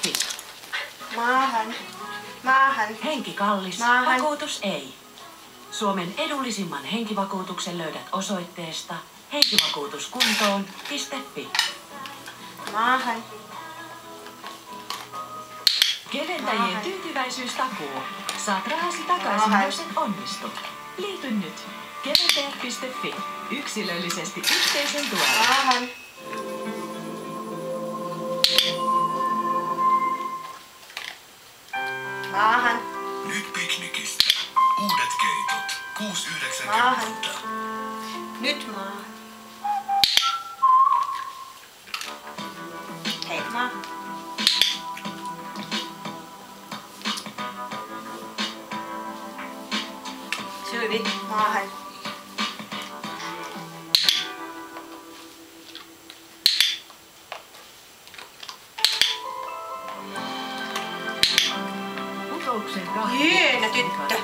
Fi. Maahan. Maahan. Henki kallis, Maahan. vakuutus ei. Suomen edullisimman henkivakuutuksen löydät osoitteesta henkivakuutuskuntoon.fi. Maahan. Keventäjien tyytyväisyystakuu. Saat rahasi takaisin, jos et onnistu. Liity nyt. Keventäjät.fi. Yksilöllisesti yhteisen tuella. Maahan. Maahan. Nyt piknikistä. Uudet keitot. 6,90. Maahan. Nyt maahan. Hei, maahan. Sylvi, maahan. Kokouksen Hieno tyttö.